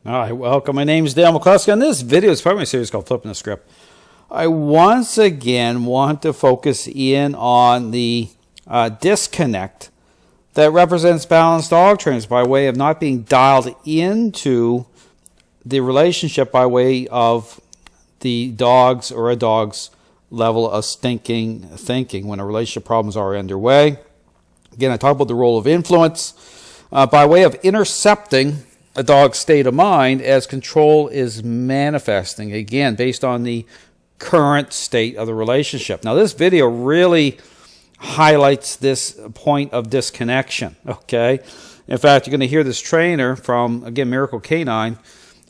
All right, welcome. My name is Dale McCluskey. And this video is part of my series called Flipping the Script. I once again want to focus in on the disconnect that represents balanced dog trainers by way of not being dialed into the relationship by way of the dog's or a dog's level of stinking thinking when a relationship problems are underway. Again, I talk about the role of influence by way of intercepting a dog's state of mind as control is manifesting, again, based on the current state of the relationship. Now, this video really highlights this point of disconnection, okay? In fact, you're going to hear this trainer from, again, Miracle Canine,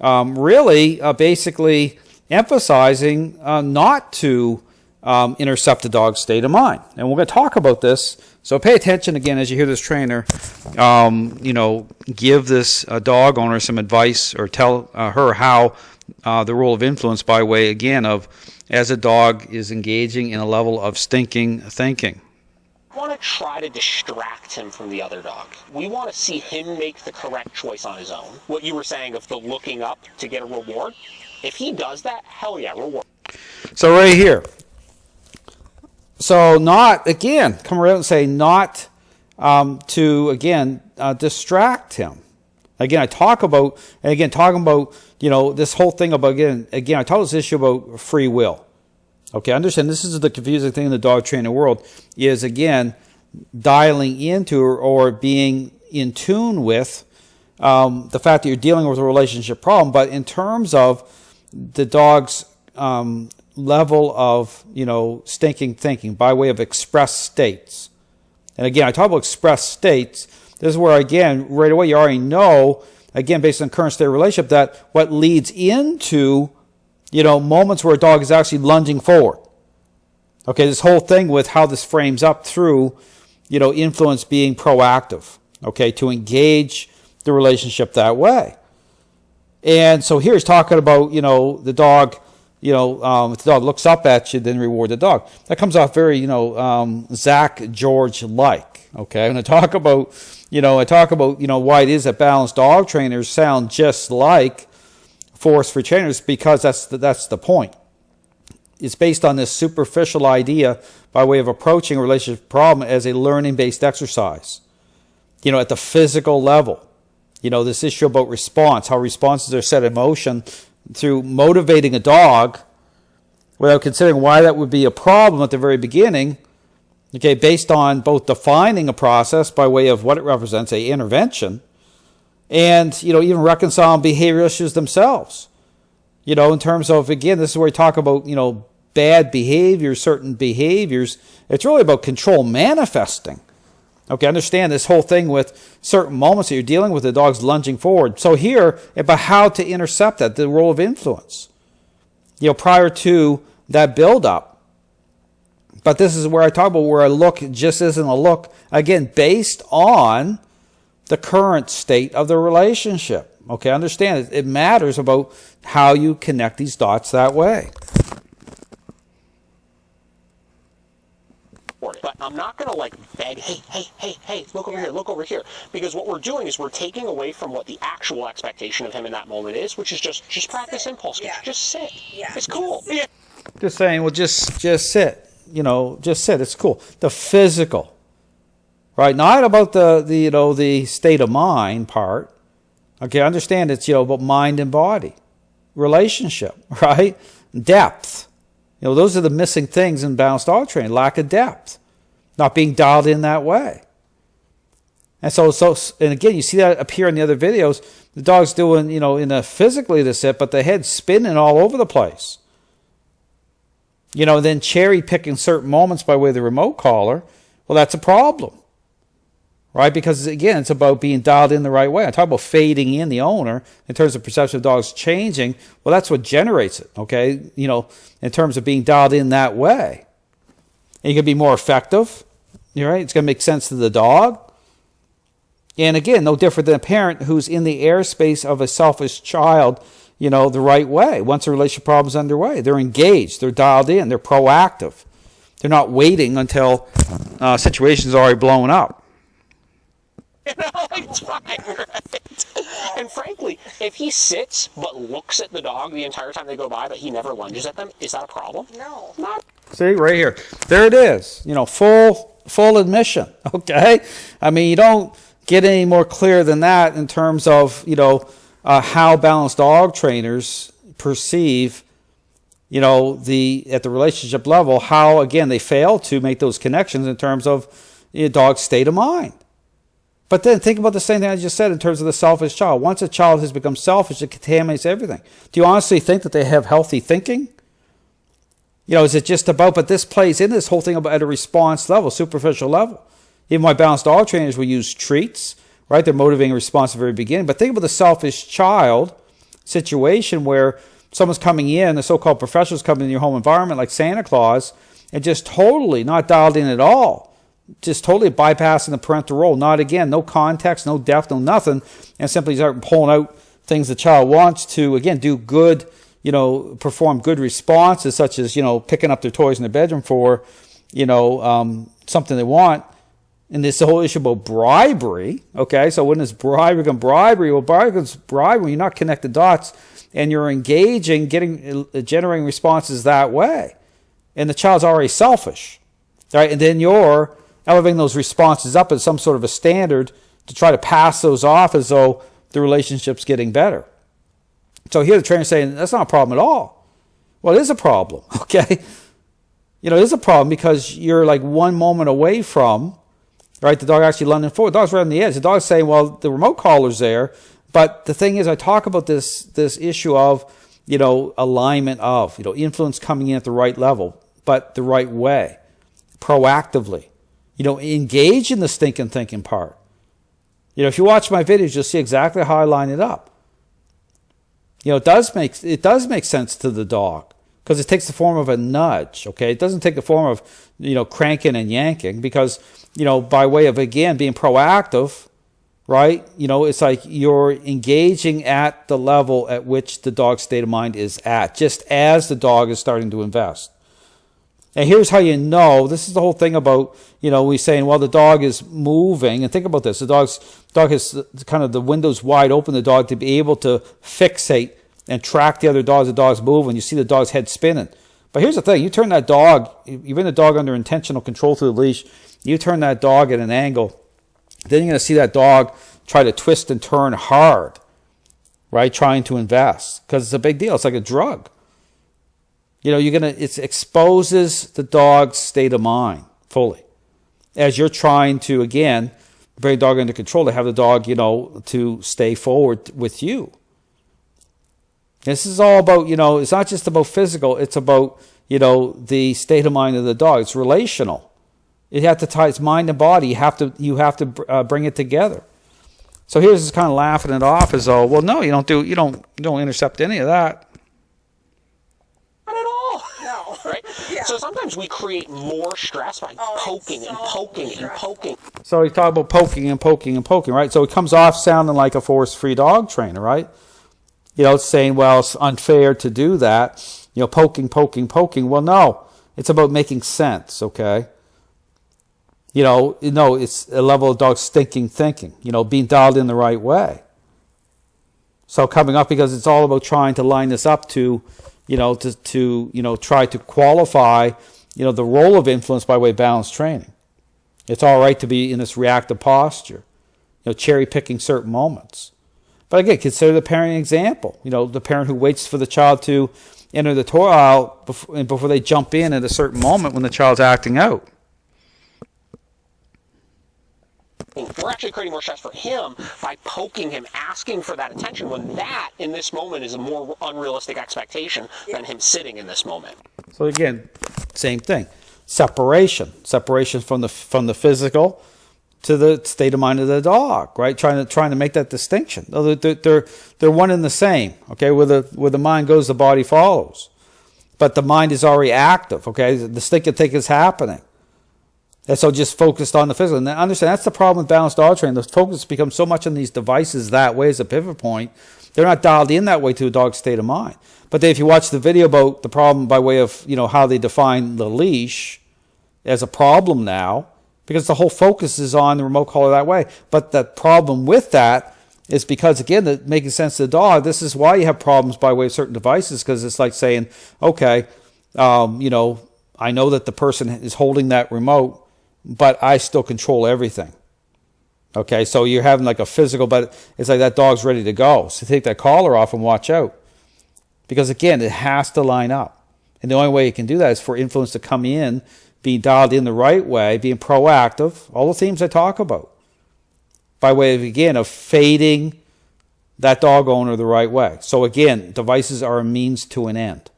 really basically emphasizing not to intercept the dog's state of mind. And we're going to talk about this. So pay attention again as you hear this trainer, give this dog owner some advice or tell her how the role of influence by way, again, of as a dog is engaging in a level of stinking thinking. We want to try to distract him from the other dog. We want to see him make the correct choice on his own. What you were saying of the looking up to get a reward, if he does that, hell yeah, reward. So right here. So not, again, come around and say not to, again, distract him. Again, I talk about, and again, talking about, this whole thing about, again, I talk this issue about free will. Okay, understand this is the confusing thing in the dog training world is, again, dialing into or being in tune with the fact that you're dealing with a relationship problem, but in terms of the dog's level of, stinking thinking by way of expressed states. And again, I talk about expressed states. This is where, again, right away you already know, again, based on current state of relationship, that what leads into, moments where a dog is actually lunging forward. Okay, this whole thing with how this frames up through, influence being proactive, okay, to engage the relationship that way. And so here he's talking about, the dog, if the dog looks up at you, then reward the dog. That comes off very, Zach George-like. Okay, I'm going to talk about, why it is that balanced dog trainers sound just like Force for Trainers, because that's the point. It's based on this superficial idea by way of approaching a relationship problem as a learning-based exercise. At the physical level. This issue about response, how responses are set in motion through motivating a dog without considering why that would be a problem at the very beginning, okay, based on both defining a process by way of what it represents, a intervention, and, even reconciling behavioral issues themselves. In terms of, again, this is where we talk about, bad behaviors, certain behaviors. It's really about control manifesting. Okay, understand this whole thing with certain moments that you're dealing with the dog's lunging forward. So here, about how to intercept that, the role of influence, prior to that build-up. But this is where I talk about where a look just isn't a look, again, based on the current state of the relationship. Okay, understand it matters about how you connect these dots that way. But I'm not going to beg, hey, look over here. Because what we're doing is we're taking away from what the actual expectation of him in that moment is, which is just practice impulse. Yeah. Just sit. Yeah. It's cool. Yeah. Just saying, well, just sit. Just sit. It's cool. The physical, right? Not about the state of mind part. Okay, understand it's, about mind and body. Relationship, right? Depth. Those are the missing things in balanced dog training. Lack of depth. Not being dialed in that way. And and again, you see that appear in the other videos. The dog's doing, in a physically the sit, but the head's spinning all over the place. Then cherry picking certain moments by way of the remote collar. Well, that's a problem. Right? Because, again, it's about being dialed in the right way. I talk about fading in the owner in terms of perception of dogs changing. Well, that's what generates it, okay? In terms of being dialed in that way. And you can be more effective, right? It's going to make sense to the dog. And, again, no different than a parent who's in the airspace of a selfish child, the right way. Once a relationship problem is underway, they're engaged, they're dialed in, they're proactive. They're not waiting until situations are already blown up. It's fine, right? And frankly, if he sits but looks at the dog the entire time they go by, but he never lunges at them, is that a problem? No. Not. See, right here. There it is. You know, full admission, okay? I mean, you don't get any more clear than that in terms of, you know, how balanced dog trainers perceive, you know, at the relationship level, how, again, they fail to make those connections in terms of your dog's state of mind. But then think about the same thing I just said in terms of the selfish child. Once a child has become selfish, it contaminates everything. Do you honestly think that they have healthy thinking? You know, is it just about, but this plays in this whole thing about at a response level, superficial level. Even my balanced dog trainers will use treats, right? They're motivating a response at the very beginning. But think about the selfish child situation where someone's coming in, the so-called professionals coming in your home environment like Santa Claus, and just totally not dialed in at all. Just totally bypassing the parental role. Not again, no context, no depth, no nothing. And simply start pulling out things the child wants to, again, do good, you know, perform good responses, such as, you know, picking up their toys in their bedroom for, you know, something they want. And this whole issue about bribery, okay? So when is bribery become bribery? Well, bribery becomes bribery when you're not connecting dots and you're engaging, generating responses that way. And the child's already selfish, right? And then you're elevating those responses up as some sort of a standard to try to pass those off as though the relationship's getting better. So here the trainer's saying, that's not a problem at all. Well, it is a problem, okay? You know, it is a problem because you're like one moment away from, right, the dog actually lunging forward. The dog's right on the edge. The dog's saying, well, the remote collar's there. But the thing is, I talk about this issue of, you know, alignment of, you know, influence coming in at the right level, but the right way, proactively. You know, engage in the stinking thinking part. You know, if you watch my videos, you'll see exactly how I line it up. You know, it does make sense to the dog because it takes the form of a nudge, okay? It doesn't take the form of, you know, cranking and yanking because, you know, by way of, again, being proactive, right? You know, it's like you're engaging at the level at which the dog's state of mind is at, just as the dog is starting to invest. And here's how you know, this is the whole thing about, you know, we saying, well, the dog is moving. And think about this. The dog has kind of the windows wide open, the dog to be able to fixate and track the other dogs. The dog's moving. You see the dog's head spinning. But here's the thing. You turn that dog, you bring the dog under intentional control through the leash. You turn that dog at an angle. Then you're going to see that dog try to twist and turn hard, right? Trying to invest because it's a big deal. It's like a drug. You know, it exposes the dog's state of mind fully as you're trying to, again, bring the dog under control to have the dog, you know, to stay forward with you. This is all about, you know, it's not just about physical. It's about, you know, the state of mind of the dog. It's relational. You have to tie its mind and body. You have to bring it together. So here's just kind of laughing it off as though, well, no, you don't intercept any of that. Right? Yeah. So sometimes we create more stress by poking and poking and poking. So we talk about poking and poking and poking, right? So it comes off sounding like a force-free dog trainer, right? You know, it's saying, well, it's unfair to do that. You know, poking. Well, no, it's about making sense, okay? You know, it's a level of dog thinking, you know, being dialed in the right way. So coming up, because it's all about trying to line this up to, you know, to try to qualify, you know, the role of influence by way of balanced training. It's all right to be in this reactive posture, you know, cherry picking certain moments. But again, consider the parenting example. You know, the parent who waits for the child to enter the toy aisle before they jump in at a certain moment when the child's acting out. We're actually creating more stress for him by poking him, asking for that attention, when that, in this moment, is a more unrealistic expectation than him sitting in this moment. So again, same thing. Separation from the physical to the state of mind of the dog, right? Trying to make that distinction. They're one and the same, okay? Where the mind goes, the body follows. But the mind is already active, okay? The thinking is happening. And so just focused on the physical. And understand, that's the problem with balanced dog training. The focus becomes so much on these devices that way as a pivot point. They're not dialed in that way to a dog's state of mind. But then if you watch the video about the problem by way of, you know, how they define the leash as a problem now, because the whole focus is on the remote collar that way. But the problem with that is because, again, that making sense to the dog. This is why you have problems by way of certain devices, because it's like saying, okay, you know, I know that the person is holding that remote, but I still control everything. Okay, so you're having like a physical, but it's like that dog's ready to go. So take that collar off and watch out. Because again, it has to line up. And the only way you can do that is for influence to come in, being dialed in the right way, being proactive, all the themes I talk about. By way of, again, of fading that dog owner the right way. So again, devices are a means to an end.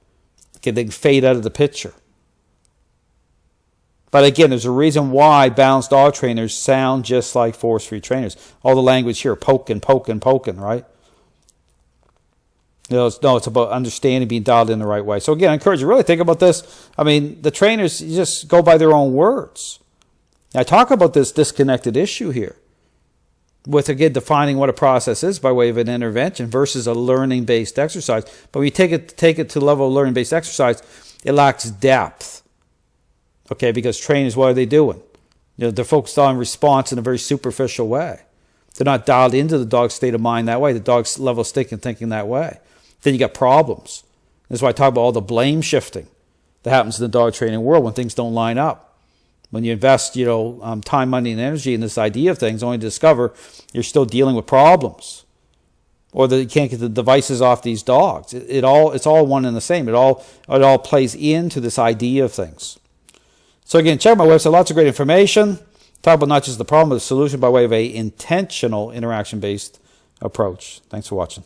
Okay, they can fade out of the picture. But again, there's a reason why balanced dog trainers sound just like force-free trainers. All the language here, poking, poking, poking, right? You know, it's about understanding, being dialed in the right way. So again, I encourage you to really think about this. I mean, the trainers, you just go by their own words. I talk about this disconnected issue here with, again, defining what a process is by way of an intervention versus a learning-based exercise. But when you take it to the level of learning-based exercise, it lacks depth. Okay, because trainers, what are they doing? You know, they're focused on response in a very superficial way. They're not dialed into the dog's state of mind that way, the dog's level of thinking that way. Then you got problems. That's why I talk about all the blame shifting that happens in the dog training world when things don't line up. When you invest, you know, time, money, and energy in this idea of things, only to discover you're still dealing with problems, or that you can't get the devices off these dogs. It's all one and the same. It all plays into this idea of things. So again, check out my website. Lots of great information. Talk about not just the problem, but the solution by way of a intentional interaction-based approach. Thanks for watching.